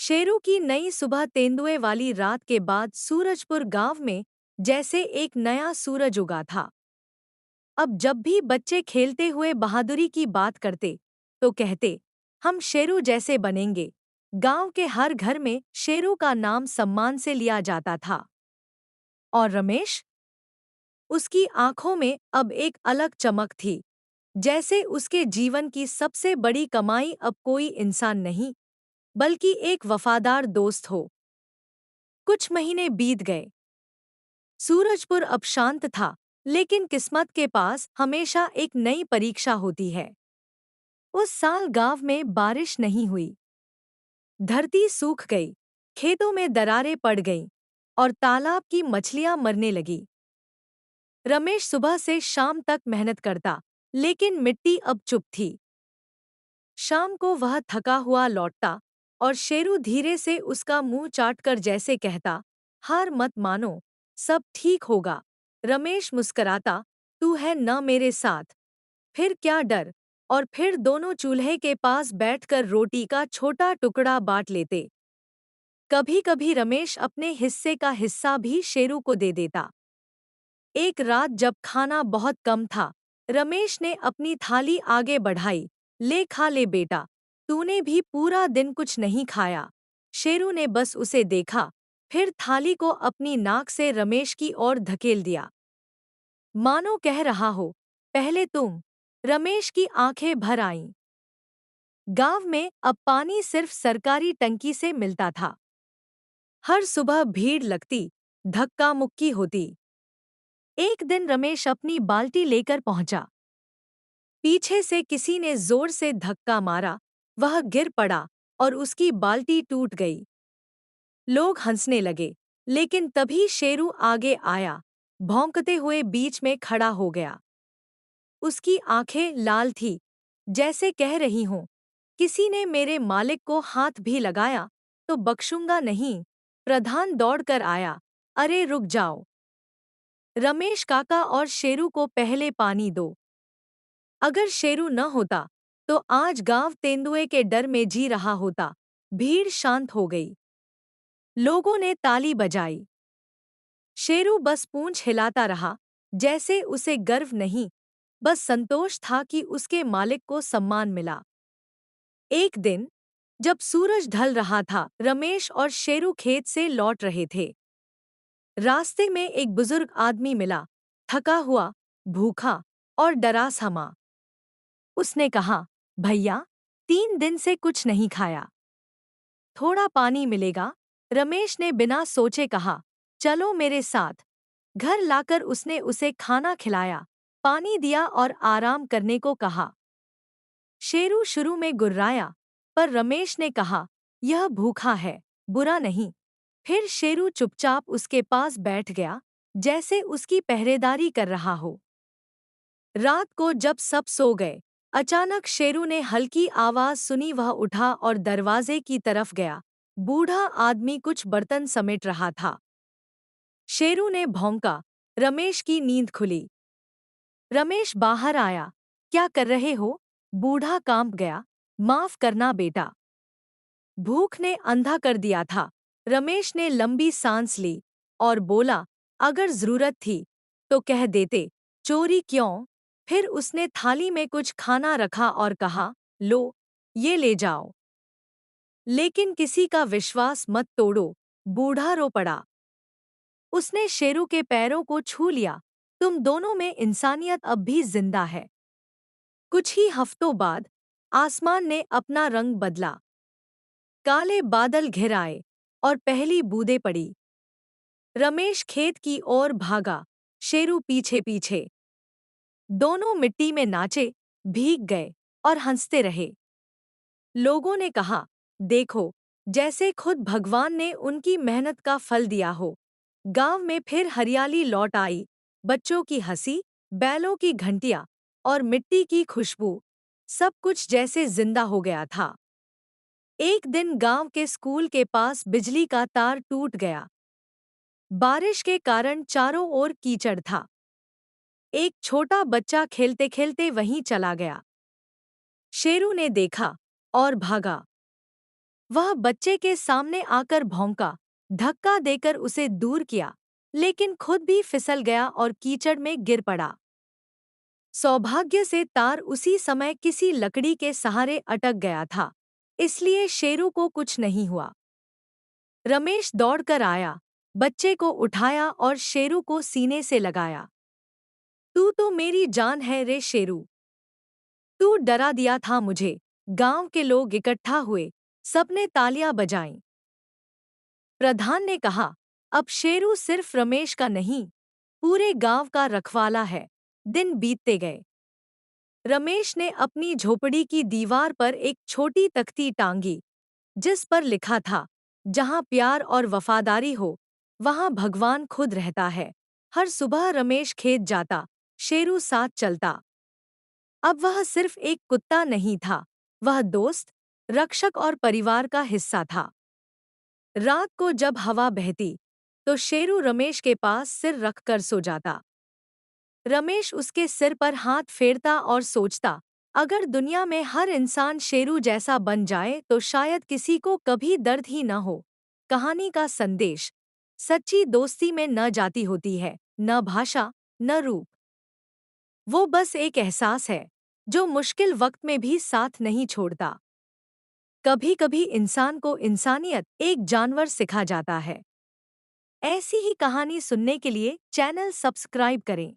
शेरू की नई सुबह तेंदुए वाली रात के बाद सूरजपुर गांव में जैसे एक नया सूरज उगा था। अब जब भी बच्चे खेलते हुए बहादुरी की बात करते तो कहते, हम शेरू जैसे बनेंगे। गांव के हर घर में शेरू का नाम सम्मान से लिया जाता था। और रमेश, उसकी आंखों में अब एक अलग चमक थी, जैसे उसके जीवन की सबसे बड़ी कमाई अब कोई इंसान नहीं, बल्कि एक वफादार दोस्त हो। कुछ महीने बीत गए। सूरजपुर अब शांत था, लेकिन किस्मत के पास हमेशा एक नई परीक्षा होती है। उस साल गांव में बारिश नहीं हुई। धरती सूख गई, खेतों में दरारें पड़ गईं और तालाब की मछलियां मरने लगी। रमेश सुबह से शाम तक मेहनत करता, लेकिन मिट्टी अब चुप थी। शाम को वह थका हुआ लौटता और शेरू धीरे से उसका मुंह चाटकर जैसे कहता, हार मत मानो, सब ठीक होगा। रमेश मुस्कराता, तू है न मेरे साथ, फिर क्या डर। और फिर दोनों चूल्हे के पास बैठकर रोटी का छोटा टुकड़ा बांट लेते। कभी कभी रमेश अपने हिस्से का हिस्सा भी शेरू को दे देता। एक रात जब खाना बहुत कम था, रमेश ने अपनी थाली आगे बढ़ाई। ले खा ले बेटा, तूने भी पूरा दिन कुछ नहीं खाया। शेरू ने बस उसे देखा, फिर थाली को अपनी नाक से रमेश की ओर धकेल दिया, मानो कह रहा हो, पहले तुम। रमेश की आंखें भर आईं। गांव में अब पानी सिर्फ सरकारी टंकी से मिलता था। हर सुबह भीड़ लगती, धक्का मुक्की होती। एक दिन रमेश अपनी बाल्टी लेकर पहुंचा। पीछे से किसी ने जोर से धक्का मारा, वह गिर पड़ा और उसकी बाल्टी टूट गई। लोग हंसने लगे, लेकिन तभी शेरू आगे आया, भौंकते हुए बीच में खड़ा हो गया। उसकी आंखें लाल थीं, जैसे कह रही हों, किसी ने मेरे मालिक को हाथ भी लगाया तो बख्शूंगा नहीं। प्रधान दौड़कर आया, अरे रुक जाओ, रमेश काका और शेरू को पहले पानी दो। अगर शेरू न होता तो आज गांव तेंदुए के डर में जी रहा होता। भीड़ शांत हो गई। लोगों ने ताली बजाई। शेरू बस पूंछ हिलाता रहा, जैसे उसे गर्व नहीं, बस संतोष था कि उसके मालिक को सम्मान मिला। एक दिन जब सूरज ढल रहा था, रमेश और शेरू खेत से लौट रहे थे। रास्ते में एक बुजुर्ग आदमी मिला, थका हुआ, भूखा और डरा समा। उसने कहा, भैया, 3 दिन से कुछ नहीं खाया, थोड़ा पानी मिलेगा? रमेश ने बिना सोचे कहा, चलो मेरे साथ। घर लाकर उसने उसे खाना खिलाया, पानी दिया और आराम करने को कहा। शेरू शुरू में गुर्राया, पर रमेश ने कहा, यह भूखा है, बुरा नहीं। फिर शेरू चुपचाप उसके पास बैठ गया, जैसे उसकी पहरेदारी कर रहा हो। रात को जब सब सो गए, अचानक शेरू ने हल्की आवाज सुनी। वह उठा और दरवाजे की तरफ गया। बूढ़ा आदमी कुछ बर्तन समेट रहा था। शेरू ने भौंका, रमेश की नींद खुली। रमेश बाहर आया, क्या कर रहे हो? बूढ़ा कांप गया, माफ करना बेटा, भूख ने अंधा कर दिया था। रमेश ने लंबी सांस ली और बोला, अगर जरूरत थी तो कह देते, चोरी क्यों? फिर उसने थाली में कुछ खाना रखा और कहा, लो, ये ले जाओ। लेकिन किसी का विश्वास मत तोड़ो, बूढ़ा रो पड़ा। उसने शेरू के पैरों को छू लिया, तुम दोनों में इंसानियत अब भी जिंदा है। कुछ ही हफ्तों बाद आसमान ने अपना रंग बदला। काले बादल घिर आए और पहली बूंदें पड़ी। रमेश खेत की ओर भागा, शेरू पीछे पीछे। दोनों मिट्टी में नाचे, भीग गए और हंसते रहे। लोगों ने कहा, देखो, जैसे खुद भगवान ने उनकी मेहनत का फल दिया हो। गांव में फिर हरियाली लौट आई, बच्चों की हंसी, बैलों की घंटियां और मिट्टी की खुशबू, सब कुछ जैसे जिंदा हो गया था। एक दिन गांव के स्कूल के पास बिजली का तार टूट गया। बारिश के कारण चारों ओर कीचड़ था। एक छोटा बच्चा खेलते खेलते वहीं चला गया। शेरू ने देखा और भागा। वह बच्चे के सामने आकर भौंका, धक्का देकर उसे दूर किया, लेकिन खुद भी फिसल गया और कीचड़ में गिर पड़ा। सौभाग्य से तार उसी समय किसी लकड़ी के सहारे अटक गया था, इसलिए शेरू को कुछ नहीं हुआ। रमेश दौड़कर आया, बच्चे को उठाया और शेरू को सीने से लगाया। तू तो मेरी जान है रे शेरू, तू डरा दिया था मुझे। गांव के लोग इकट्ठा हुए, सबने तालियां बजाईं। प्रधान ने कहा, अब शेरू सिर्फ रमेश का नहीं, पूरे गांव का रखवाला है। दिन बीतते गए। रमेश ने अपनी झोपड़ी की दीवार पर एक छोटी तख्ती टांगी, जिस पर लिखा था, जहां प्यार और वफादारी हो, वहां भगवान खुद रहता है। हर सुबह रमेश खेत जाता, शेरू साथ चलता। अब वह सिर्फ एक कुत्ता नहीं था, वह दोस्त, रक्षक और परिवार का हिस्सा था। रात को जब हवा बहती, तो शेरू रमेश के पास सिर रखकर सो जाता। रमेश उसके सिर पर हाथ फेरता और सोचता, अगर दुनिया में हर इंसान शेरू जैसा बन जाए तो शायद किसी को कभी दर्द ही न हो। कहानी का संदेश, सच्ची दोस्ती में न जाति होती है, न भाषा, न रूप। वो बस एक एहसास है, जो मुश्किल वक्त में भी साथ नहीं छोड़ता। कभी कभी इंसान को इंसानियत एक जानवर सिखा जाता है। ऐसी ही कहानी सुनने के लिए चैनल सब्सक्राइब करें।